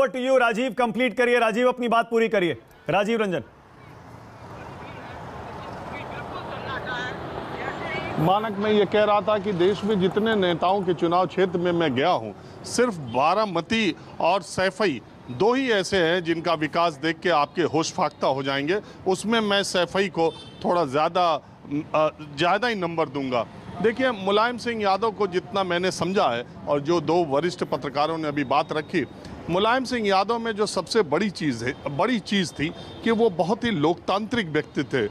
Over to you Rajiv, complete करिए। राजीव अपनी बात पूरी करिए। राजीव रंजन। मानक, मैं ये कह रहा था कि देश में जितने नेताओं के चुनाव क्षेत्र में मैं गया हूँ, सिर्फ बारामती और सैफई दो ही ऐसे हैं जिनका विकास देख के आपके होश फाख्ता हो जाएंगे। उसमें मैं सैफई को थोड़ा ज़्यादा ही नंबर दूंगा। देखिए, मुलायम सिंह यादव को जितना मैंने समझा है और जो दो वरिष्ठ पत्रकारों ने अभी बात रखी, मुलायम सिंह यादव में जो सबसे बड़ी चीज़ थी कि वो बहुत ही लोकतांत्रिक व्यक्ति थे।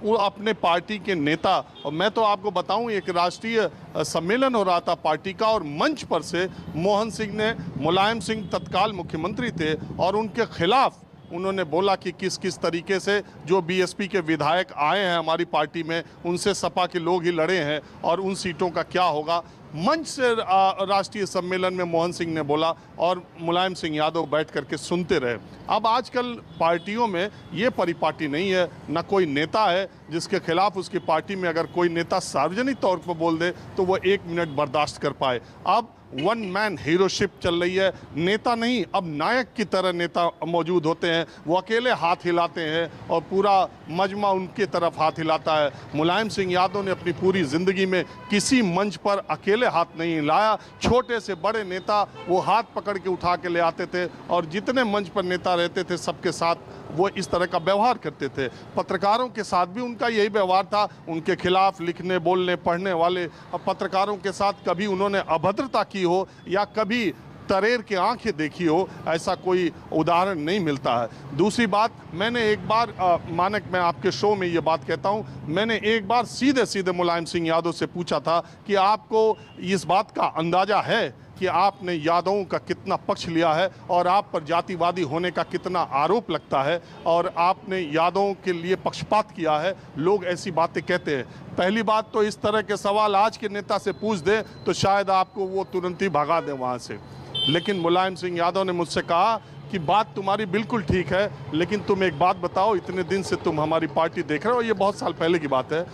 वो अपने पार्टी के नेता, और मैं तो आपको बताऊं, एक राष्ट्रीय सम्मेलन हो रहा था पार्टी का और मंच पर से मोहन सिंह ने, मुलायम सिंह तत्काल मुख्यमंत्री थे, और उनके खिलाफ उन्होंने बोला कि किस किस तरीके से जो बीएसपी के विधायक आए हैं हमारी पार्टी में, उनसे सपा के लोग ही लड़े हैं और उन सीटों का क्या होगा। मंच से राष्ट्रीय सम्मेलन में मोहन सिंह ने बोला और मुलायम सिंह यादव बैठ करके सुनते रहे। अब आजकल पार्टियों में ये परिपाटी नहीं है, न कोई नेता है जिसके खिलाफ उसकी पार्टी में अगर कोई नेता सार्वजनिक तौर पर बोल दे तो वो 1 मिनट बर्दाश्त कर पाए। अब वन मैन हीरोशिप चल रही है। नेता नहीं, अब नायक की तरह नेता मौजूद होते हैं। वो अकेले हाथ हिलाते हैं और पूरा मजमा उनके तरफ हाथ हिलाता है। मुलायम सिंह यादव ने अपनी पूरी ज़िंदगी में किसी मंच पर अकेले हाथ नहीं हिलाया। छोटे से बड़े नेता वो हाथ पकड़ के उठा के ले आते थे और जितने मंच पर नेता रहते थे सबके साथ वो इस तरह का व्यवहार करते थे। पत्रकारों के साथ भी उनका यही व्यवहार था। उनके खिलाफ लिखने, बोलने, पढ़ने वाले पत्रकारों के साथ कभी उन्होंने अभद्रता की हो या कभी तरेर के आंखें देखी हो, ऐसा कोई उदाहरण नहीं मिलता है। दूसरी बात, मैंने एक बार मानक, मैं आपके शो में ये बात कहता हूँ, मैंने एक बार सीधे सीधे मुलायम सिंह यादव से पूछा था कि आपको इस बात का अंदाज़ा है कि आपने यादवों का कितना पक्ष लिया है और आप पर जातिवादी होने का कितना आरोप लगता है और आपने यादवों के लिए पक्षपात किया है। लोग ऐसी बातें कहते हैं। पहली बात तो इस तरह के सवाल आज के नेता से पूछ दे तो शायद आपको वो तुरंत ही भगा दें वहाँ से। लेकिन मुलायम सिंह यादव ने मुझसे कहा कि बात तुम्हारी बिल्कुल ठीक है, लेकिन तुम एक बात बताओ, इतने दिन से तुम हमारी पार्टी देख रहे हो, ये बहुत साल पहले की बात है,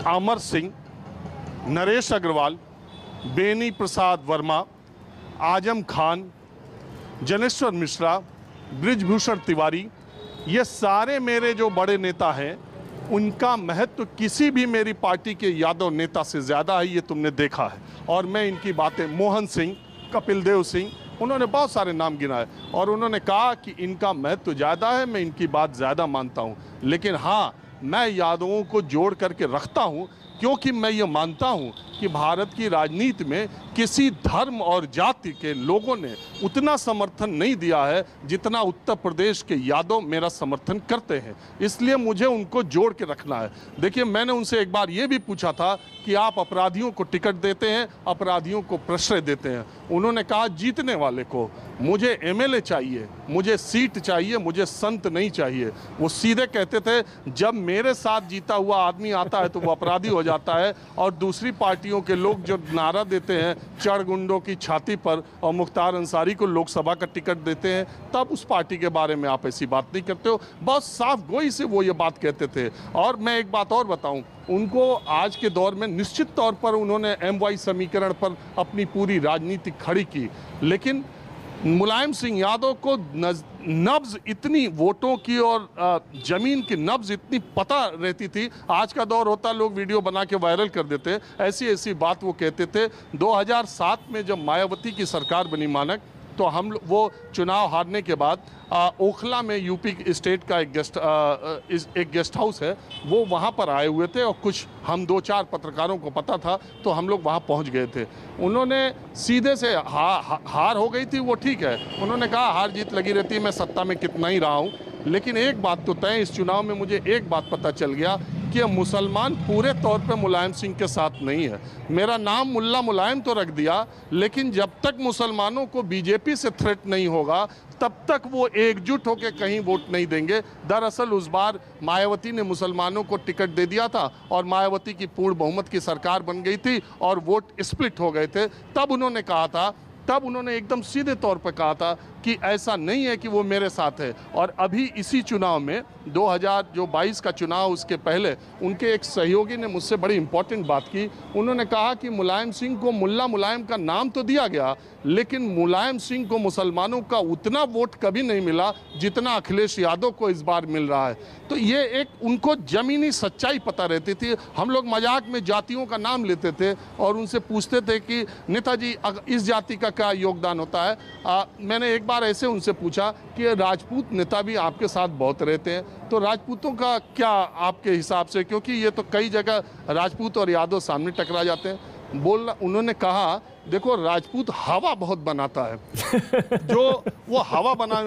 अमर सिंह, नरेश अग्रवाल, बेनी प्रसाद वर्मा, आजम खान, जनेश्वर मिश्रा, ब्रिजभूषण तिवारी, ये सारे मेरे जो बड़े नेता हैं, उनका महत्व किसी भी मेरी पार्टी के यादव नेता से ज़्यादा है, ये तुमने देखा है। और मैं इनकी बातें, मोहन सिंह, कपिल देव सिंह, उन्होंने बहुत सारे नाम गिनाए और उन्होंने कहा कि इनका महत्व ज़्यादा है, मैं इनकी बात ज़्यादा मानता हूँ। लेकिन हाँ, मैं यादवों को जोड़ करके रखता हूँ क्योंकि मैं ये मानता हूँ कि भारत की राजनीति में किसी धर्म और जाति के लोगों ने उतना समर्थन नहीं दिया है जितना उत्तर प्रदेश के यादव मेरा समर्थन करते हैं। इसलिए मुझे उनको जोड़ के रखना है। देखिए, मैंने उनसे एक बार ये भी पूछा था कि आप अपराधियों को टिकट देते हैं, अपराधियों को प्रश्रय देते हैं। उन्होंने कहा जीतने वाले को, मुझे एमएलए चाहिए, मुझे सीट चाहिए, मुझे संत नहीं चाहिए। वो सीधे कहते थे जब मेरे साथ जीता हुआ आदमी आता है तो वो अपराधी हो जाता है, और दूसरी पार्टियों के लोग जो नारा देते हैं चढ़ गुंडों की छाती पर और मुख्तार अंसारी को लोकसभा का टिकट देते हैं, तब उस पार्टी के बारे में आप ऐसी बात नहीं करते हो। बहुत साफ गोई से वो ये बात कहते थे। और मैं एक बात और बताऊं, उनको आज के दौर में निश्चित तौर पर उन्होंने MY समीकरण पर अपनी पूरी राजनीति खड़ी की, लेकिन मुलायम सिंह यादव को नब्ज इतनी वोटों की और जमीन की नब्ज इतनी पता रहती थी। आज का दौर होता लोग वीडियो बना के वायरल कर देते, ऐसी ऐसी बात वो कहते थे। 2007 में जब मायावती की सरकार बनी मानक, तो हम वो चुनाव हारने के बाद ओखला में यूपी स्टेट का एक गेस्ट हाउस है, वो वहाँ पर आए हुए थे और कुछ हम 2-4 पत्रकारों को पता था तो हम लोग वहाँ पहुँच गए थे। उन्होंने सीधे से हार हो गई थी, वो ठीक है, उन्होंने कहा हार जीत लगी रहती है, मैं सत्ता में कितना ही रहा हूँ, लेकिन एक बात तो तय, इस चुनाव में मुझे एक बात पता चल गया कि मुसलमान पूरे तौर पे मुलायम सिंह के साथ नहीं है। मेरा नाम मुल्ला मुलायम तो रख दिया, लेकिन जब तक मुसलमानों को बीजेपी से थ्रेट नहीं होगा तब तक वो एकजुट होकर कहीं वोट नहीं देंगे। दरअसल उस बार मायावती ने मुसलमानों को टिकट दे दिया था और मायावती की पूर्ण बहुमत की सरकार बन गई थी और वोट स्प्लिट हो गए थे। तब उन्होंने कहा था, तब उन्होंने एकदम सीधे तौर पर कहा था कि ऐसा नहीं है कि वो मेरे साथ है। और अभी इसी चुनाव में 2022 का चुनाव, उसके पहले उनके एक सहयोगी ने मुझसे बड़ी इंपॉर्टेंट बात की। उन्होंने कहा कि मुलायम सिंह को मुल्ला मुलायम का नाम तो दिया गया, लेकिन मुलायम सिंह को मुसलमानों का उतना वोट कभी नहीं मिला जितना अखिलेश यादव को इस बार मिल रहा है। तो ये एक उनको जमीनी सच्चाई पता रहती थी। हम लोग मजाक में जातियों का नाम लेते थे और उनसे पूछते थे कि नेताजी इस जाति का क्या योगदान होता है। मैंने एक बार ऐसे उनसे पूछा कि राजपूत नेता भी आपके साथ बहुत रहते हैं, तो राजपूतों का क्या आपके हिसाब से, क्योंकि ये तो कई जगह राजपूत और यादव सामने टकरा जाते हैं। उन्होंने कहा देखो राजपूत हवा बहुत बनाता है जो वो हवा बना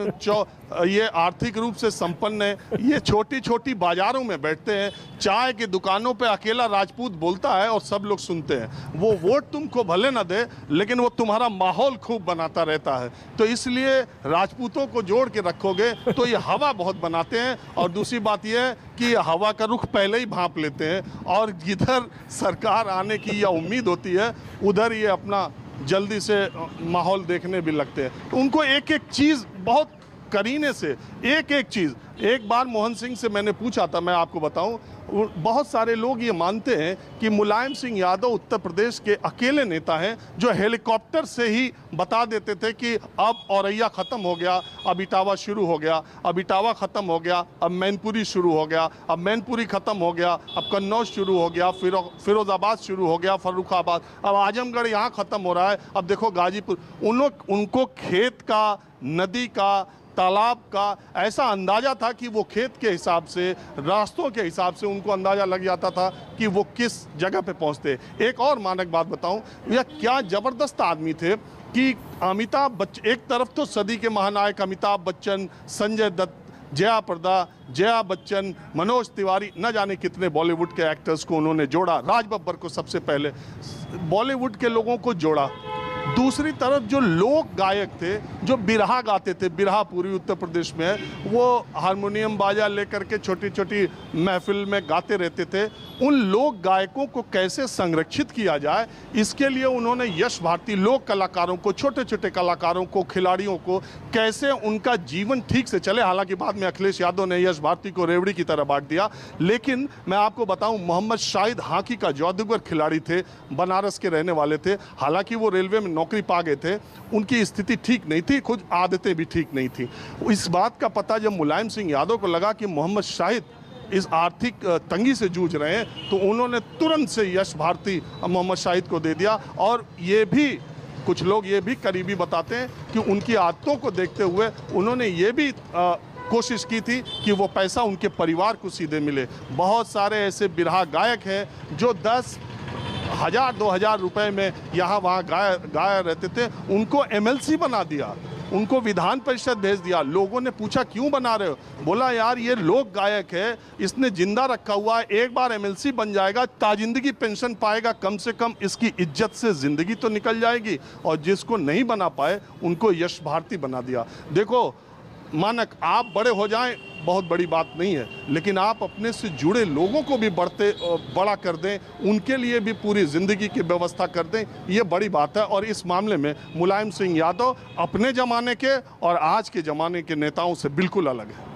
ये आर्थिक रूप से संपन्न है, ये छोटी छोटी बाजारों में बैठते हैं, चाय की दुकानों पे अकेला राजपूत बोलता है और सब लोग सुनते हैं। वो वोट तुमको भले ना दे, लेकिन वो तुम्हारा माहौल खूब बनाता रहता है। तो इसलिए राजपूतों को जोड़ के रखोगे तो ये हवा बहुत बनाते हैं। और दूसरी बात ये है कि हवा का रुख पहले ही भांप लेते हैं और जिधर सरकार आने की या उम्मीद होती है उधर ये अपना जल्दी से माहौल देखने भी लगते हैं। तो उनको एक एक चीज़ बहुत करीने से, एक एक चीज़। एक बार मोहन सिंह से मैंने पूछा था, मैं आपको बताऊं, बहुत सारे लोग ये मानते हैं कि मुलायम सिंह यादव उत्तर प्रदेश के अकेले नेता हैं जो हेलीकॉप्टर से ही बता देते थे कि अब औरैया ख़त्म हो गया, अब इटावा शुरू हो गया, अब इटावा ख़त्म हो गया, अब मैनपुरी शुरू हो गया, अब मैनपुरी ख़त्म हो गया, अब कन्नौज शुरू हो गया, फिरोज़ाबाद शुरू हो गया, फर्रुखाबाद, अब आजमगढ़ यहाँ ख़त्म हो रहा है, अब देखो गाजीपुर। उनको खेत का, नदी का, तालाब का ऐसा अंदाज़ा था कि वो खेत के हिसाब से, रास्तों के हिसाब से उनको अंदाज़ा लग जाता था कि वो किस जगह पे पहुंचते। एक और मानक बात बताऊं, यह क्या ज़बरदस्त आदमी थे कि अमिताभ बच्चन, एक तरफ तो सदी के महानायक अमिताभ बच्चन, संजय दत्त, जया प्रदा, जया बच्चन, मनोज तिवारी, न जाने कितने बॉलीवुड के एक्टर्स को उन्होंने जोड़ा, राज बब्बर को सबसे पहले बॉलीवुड के लोगों को जोड़ा। दूसरी तरफ जो लोक गायक थे, जो बिरहा गाते थे, बिरहा पूरी उत्तर प्रदेश में है, वो हारमोनियम बाजा लेकर के छोटी छोटी महफिल में गाते रहते थे। उन लोक गायकों को कैसे संरक्षित किया जाए, इसके लिए उन्होंने यश भारती लोक कलाकारों को, छोटे छोटे कलाकारों को, खिलाड़ियों को, कैसे उनका जीवन ठीक से चले। हालांकि बाद में अखिलेश यादव ने यश भारती को रेवड़ी की तरह बांट दिया, लेकिन मैं आपको बताऊं, मोहम्मद शाहिद हॉकी का जादूगर खिलाड़ी थे, बनारस के रहने वाले थे। हालांकि वो रेलवे में नौकरी पा गए थे, उनकी स्थिति ठीक नहीं थी, खुद आदतें भी ठीक नहीं थी। इस बात का पता जब मुलायम सिंह यादव को लगा कि मोहम्मद शाहिद इस आर्थिक तंगी से जूझ रहे हैं, तो उन्होंने तुरंत से यश भारती मोहम्मद शाहिद को दे दिया। और ये भी कुछ लोग ये भी करीबी बताते हैं कि उनकी आदतों को देखते हुए उन्होंने ये भी कोशिश की थी कि वो पैसा उनके परिवार को सीधे मिले। बहुत सारे ऐसे बिरहा गायक हैं जो 10,000 2,000 रुपए में यहाँ वहाँ गाया रहते थे, उनको MLC बना दिया, उनको विधान परिषद भेज दिया। लोगों ने पूछा क्यों बना रहे हो, बोला यार ये लोक गायक है, इसने जिंदा रखा हुआ है, एक बार MLC बन जाएगा, ताजिंदगी पेंशन पाएगा, कम से कम इसकी इज्जत से ज़िंदगी तो निकल जाएगी। और जिसको नहीं बना पाए उनको यश भारती बना दिया। देखो मानक, आप बड़े हो जाएं बहुत बड़ी बात नहीं है, लेकिन आप अपने से जुड़े लोगों को भी बड़ा कर दें, उनके लिए भी पूरी ज़िंदगी की व्यवस्था कर दें, ये बड़ी बात है। और इस मामले में मुलायम सिंह यादव अपने ज़माने के और आज के ज़माने के नेताओं से बिल्कुल अलग है।